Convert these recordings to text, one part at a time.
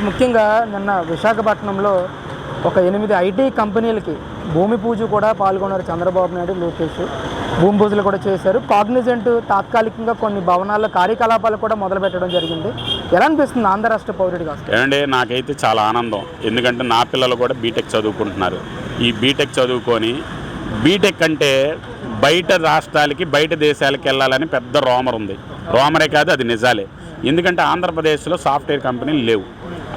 ముఖ్యంగా నిన్న విశాఖపట్నంలో ఒక 8 ఐటీ కంపెనీలకి భూమి పూజ కూడా పాల్గొన్నారు చంద్రబాబు నాయుడు, లోకేష్. భూమి పూజలు కూడా చేశారు. కాగ్నిజెంట్ తాత్కాలికంగా కొన్ని భవనాల్లో కార్యకలాపాలు కూడా మొదలుపెట్టడం జరిగింది. ఎలా అనిపిస్తుంది ఆంధ్ర రాష్ట్ర పౌరుడిగా? ఏమంటే నాకైతే చాలా ఆనందం. ఎందుకంటే నా పిల్లలు కూడా బీటెక్ చదువుకుంటున్నారు. ఈ బీటెక్ చదువుకొని బీటెక్ అంటే బయట రాష్ట్రాలకి బయట దేశాలకి వెళ్ళాలని పెద్ద రోమర్ ఉంది. రోమరే కాదు, అది నిజాలే. ఎందుకంటే ఆంధ్రప్రదేశ్లో సాఫ్ట్వేర్ కంపెనీలు లేవు.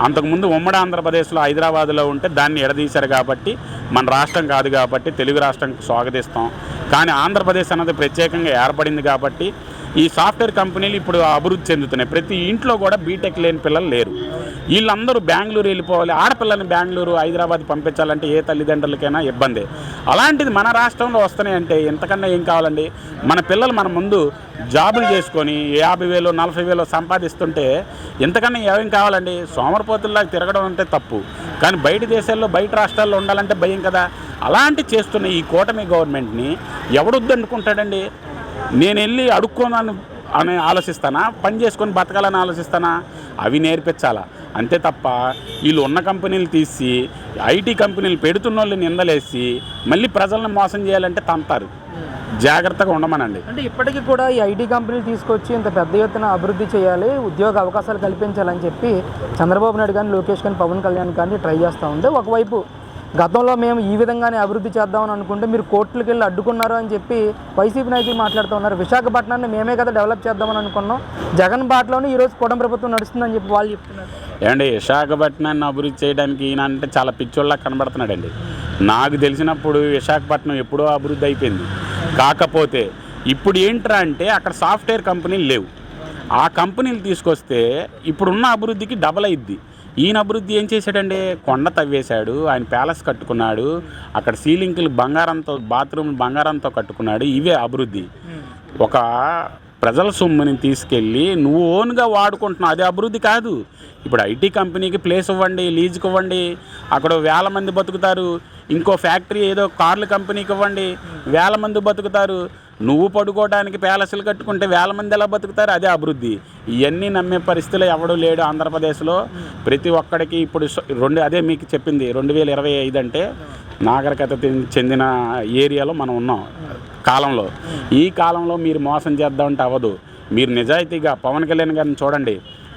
అంతకుముందు ఉమ్మడి ఆంధ్రప్రదేశ్లో హైదరాబాద్లో ఉంటే దాన్ని ఎడదీశారు కాబట్టి మన రాష్ట్రం కాదు కాబట్టి తెలుగు రాష్ట్రానికి స్వాగతిస్తాం. కానీ ఆంధ్రప్రదేశ్ అన్నది ప్రత్యేకంగా ఏర్పడింది కాబట్టి ఈ సాఫ్ట్వేర్ కంపెనీలు ఇప్పుడు అభివృద్ధి చెందుతున్నాయి. ప్రతి ఇంట్లో కూడా బీటెక్ లేని పిల్లలు లేరు. వీళ్ళందరూ బెంగళూరు వెళ్ళిపోవాలి. ఆడపిల్లల్ని బెంగళూరు, హైదరాబాద్ పంపించాలంటే ఏ తల్లిదండ్రులకైనా ఇబ్బంది. అలాంటిది మన రాష్ట్రంలో వస్తున్నాయంటే ఇంతకన్నా ఏం కావాలండి? మన పిల్లలు మన ముందు జాబులు చేసుకొని 50,000 40,000 సంపాదిస్తుంటే ఇంతకన్నా ఏం కావాలండి? సోమరపోతుల్లాగా తిరగడం అంటే తప్పు. కానీ బయట దేశాల్లో బయట రాష్ట్రాల్లో ఉండాలంటే భయం కదా. అలాంటి చేస్తున్న ఈ కూటమి గవర్నమెంట్ని ఎవడొద్దనుకుంటాడండి? నేను వెళ్ళి అడుక్కోనని అని ఆలోచిస్తానా? పని చేసుకొని బతకాలని ఆలోచిస్తానా? అవి నేర్పించాలా అంతే తప్ప వీళ్ళు ఉన్న కంపెనీలు తీసి ఐటీ కంపెనీలు పెడుతున్న వాళ్ళని నిందలేసి మళ్ళీ ప్రజలను మోసం చేయాలంటే తంతారు. జాగ్రత్తగా ఉండమనండి. అంటే ఇప్పటికీ కూడా ఈ ఐటీ కంపెనీలు తీసుకొచ్చి ఇంత పెద్ద ఎత్తున అభివృద్ధి చేయాలి, ఉద్యోగ అవకాశాలు కల్పించాలని చెప్పి చంద్రబాబు నాయుడు కానీ, లోకేష్ కానీ, పవన్ కళ్యాణ్ కానీ ట్రై చేస్తూ ఉంటే, ఒకవైపు గతంలో మేము ఈ విధంగానే అభివృద్ధి చేద్దామని అనుకుంటే మీరు కోర్టులకు వెళ్ళి అడ్డుకున్నారు అని చెప్పి వైసీపీ నాయకులు మాట్లాడుతూ ఉన్నారు. విశాఖపట్నాన్ని మేమే కదా డెవలప్ చేద్దామని అనుకున్నాం, జగన్ బాటలోనే ఈరోజు కూటమి ప్రభుత్వం నడుస్తుందని చెప్పి వాళ్ళు చెప్తున్నారు. ఏమండి, విశాఖపట్నాన్ని అభివృద్ధి చేయడానికి ఈయన అంటే చాలా పిచ్చోళ్ళ కనబడుతున్నాడండి. నాకు తెలిసినప్పుడు విశాఖపట్నం ఎప్పుడో అభివృద్ధి అయిపోయింది. కాకపోతే ఇప్పుడు ఏంట్రా అంటే అక్కడ సాఫ్ట్వేర్ కంపెనీలు లేవు. ఆ కంపెనీలు తీసుకొస్తే ఇప్పుడున్న అభివృద్ధికి డబల్ అయింది. ఈయన అభివృద్ధి ఏం చేశాడండి? కొండ తవ్వేశాడు, ఆయన ప్యాలెస్ కట్టుకున్నాడు, అక్కడ సీలింగ్లు బంగారంతో, బాత్రూమ్ బంగారంతో కట్టుకున్నాడు. ఇవే అభివృద్ధి. ఒక ప్రజల సొమ్ముని తీసుకెళ్ళి నువ్వు ఓన్గా వాడుకుంటున్నావు, అది అభివృద్ధి కాదు. ఇప్పుడు ఐటీ కంపెనీకి ప్లేస్ ఇవ్వండి, లీజుకి ఇవ్వండి, అక్కడ 1000 మంది బతుకుతారు. ఇంకో ఫ్యాక్టరీ ఏదో కార్ల కంపెనీకి ఇవ్వండి, 1000 మంది బతుకుతారు. నువ్వు పడుకోవడానికి ప్యాలెస్లు కట్టుకుంటే 1000 మంది ఎలా బతుకుతారు? అదే అభివృద్ధి. ఇవన్నీ నమ్మే పరిస్థితులు ఎవడూ లేడు ఆంధ్రప్రదేశ్లో. ప్రతి ఒక్కడికి ఇప్పుడు అదే మీకు చెప్పింది 2025 అంటే నాగరికత చెందిన ఏరియాలో మనం ఉన్నాం కాలంలో. ఈ కాలంలో మీరు మోసం చేద్దామంటే అవ్వదు. మీరు నిజాయితీగా పవన్ కళ్యాణ్ గారిని చూడండి,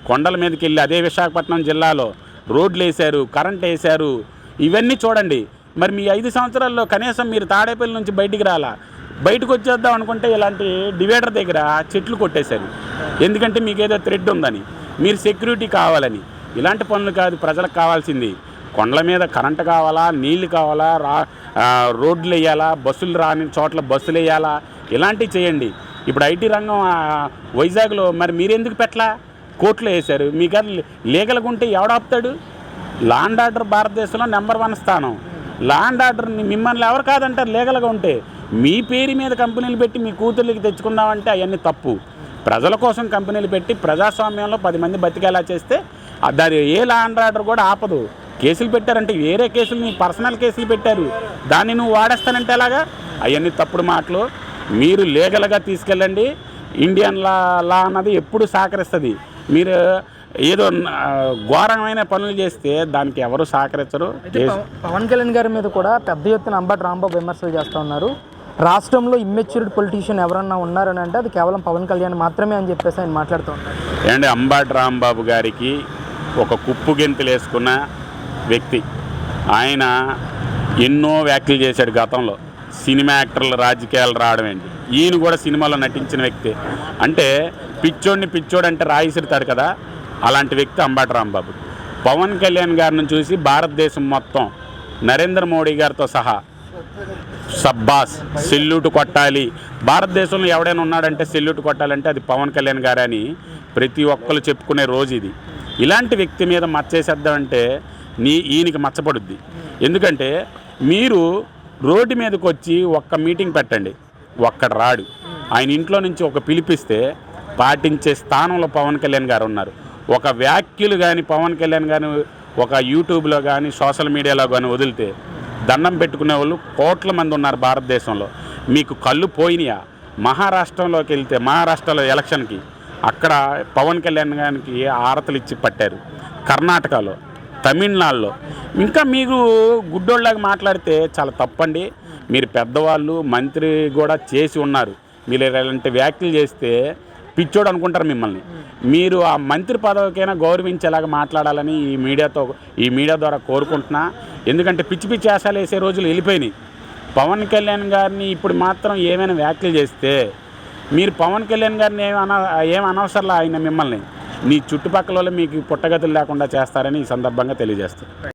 కొండల మీదకి వెళ్ళి అదే విశాఖపట్నం జిల్లాలో రోడ్లు వేశారు, కరెంట్ వేశారు, ఇవన్నీ చూడండి. మరి మీ 5 సంవత్సరాల్లో కనీసం మీరు తాడేపల్లి నుంచి బయటికి రాలా. బయటకు వచ్చేద్దాం అనుకుంటే ఇలాంటి డివైడర్ దగ్గర చెట్లు కొట్టేశారు. ఎందుకంటే మీకు ఏదో థ్రెడ్ ఉందని, మీరు సెక్యూరిటీ కావాలని. ఇలాంటి పనులు కాదు ప్రజలకు కావాల్సింది. కొండల మీద కరెంటు కావాలా, నీళ్లు కావాలా, రోడ్లు వేయాలా, బస్సులు రాని చోట్ల బస్సులు వేయాలా, ఇలాంటివి చేయండి. ఇప్పుడు ఐటీ రంగం వైజాగ్లో మరి మీరెందుకు పెట్టలా? కోర్టులో వేశారు. మీకు లీగల్గా ఉంటే ఎవడాపుతాడు? లాండ్ ఆర్డర్ భారతదేశంలో నెంబర్ 1 స్థానం. లాండ్ ఆర్డర్ని మిమ్మల్ని ఎవరు కాదంటారు లీగల్గా ఉంటే? మీ పేరు మీద కంపెనీలు పెట్టి మీ కూతుర్లకి తెచ్చుకుందామంటే అవన్నీ తప్పు. ప్రజల కోసం కంపెనీలు పెట్టి ప్రజాస్వామ్యంలో 10 మంది బతికేలా చేస్తే దాని ఏ లాండ్ ఆర్డర్ కూడా ఆపదు. కేసులు పెట్టారంటే వేరే కేసులు, మీ పర్సనల్ కేసులు పెట్టారు, దాన్ని నువ్వు వాడేస్తానంటే ఎలాగా? అవన్నీ తప్పుడు మాటలు. మీరు లీగల్గా తీసుకెళ్ళండి. ఇండియన్ లా అన్నది ఎప్పుడు సహకరిస్తుంది. మీరు ఏదో ఘోరమైన పనులు చేస్తే దానికి ఎవరు సహకరించరు. పవన్ కళ్యాణ్ గారి మీద కూడా పెద్ద ఎత్తున అంబటి రాంబాబు విమర్శలు చేస్తూ ఉన్నారు. రాష్ట్రంలో ఇమ్మెచ్యూర్డ్ పొలిటీషియన్ ఎవరన్నా ఉన్నారని అంటే అది కేవలం పవన్ కళ్యాణ్ మాత్రమే అని చెప్పేసి ఆయన మాట్లాడుతూ ఉన్నారు. అండి, అంబటి రాంబాబు గారికి ఒక కుప్పు గెంతులు వేసుకున్న వ్యక్తి. ఆయన ఎన్నో వ్యాఖ్యలు చేశాడు గతంలో. సినిమా యాక్టర్లు రాజకీయాలు రావడం ఏంటి? ఈయన కూడా సినిమాలో నటించిన వ్యక్తి. అంటే పిచ్చోడు అంటే రాయిసిరుతాడు కదా, అలాంటి వ్యక్తి అంబటి రాంబాబు. పవన్ కళ్యాణ్ గారిని చూసి భారతదేశం మొత్తం నరేంద్ర మోడీ గారితో సహా సబ్బాస్ సెల్యూట్ కొట్టాలి. భారతదేశంలో ఎవడైనా ఉన్నాడంటే సెల్యూట్ కొట్టాలంటే అది పవన్ కళ్యాణ్ గారు అని ప్రతి ఒక్కరు చెప్పుకునే రోజు ఇది. ఇలాంటి వ్యక్తి మీద మచ్చేసేద్దామంటే ఈయనకి మచ్చపడుద్ది. ఎందుకంటే మీరు రోడ్డు మీదకి వచ్చి ఒక్క మీటింగ్ పెట్టండి, ఒక్కడ రాడు. ఆయన ఇంట్లో నుంచి ఒక పిలిపిస్తే పాటించే స్థానంలో పవన్ కళ్యాణ్ గారు ఉన్నారు. ఒక వ్యాఖ్యలు కానీ పవన్ కళ్యాణ్ గారు ఒక యూట్యూబ్లో కానీ సోషల్ మీడియాలో కానీ వదిలితే దండం పెట్టుకునే వాళ్ళు కోట్ల మంది ఉన్నారు భారతదేశంలో. మీకు కళ్ళు పోయినాయా? మహారాష్ట్రంలోకి వెళ్తే మహారాష్ట్రలో ఎలక్షన్కి అక్కడ పవన్ కళ్యాణ్ గారికి ఆరతలు ఇచ్చి పట్టారు. కర్ణాటకలో, తమిళనాడులో. ఇంకా మీరు గుడ్డోళ్ళలాగా మాట్లాడితే చాలా తప్పండి. మీరు పెద్దవాళ్ళు, మంత్రి కూడా చేసి ఉన్నారు. మీరు ఇలాంటి వ్యాఖ్యలు చేస్తే పిచ్చోడు అనుకుంటారు మిమ్మల్ని. మీరు ఆ మంత్రి పదవికైనా గౌరవించేలాగా మాట్లాడాలని ఈ మీడియా ద్వారా కోరుకుంటున్నా. ఎందుకంటే పిచ్చి పిచ్చి వేషాలు వేసే రోజులు వెళ్ళిపోయినాయి. పవన్ కళ్యాణ్ గారిని ఇప్పుడు మాత్రం ఏమైనా వ్యాఖ్యలు చేస్తే మీరు పవన్ కళ్యాణ్ గారిని ఏం అనవసరంలా ఆయన మిమ్మల్ని మీ చుట్టుపక్కల మీకు పుట్టగతులు లేకుండా చేస్తారని ఈ సందర్భంగా తెలియజేస్తారు.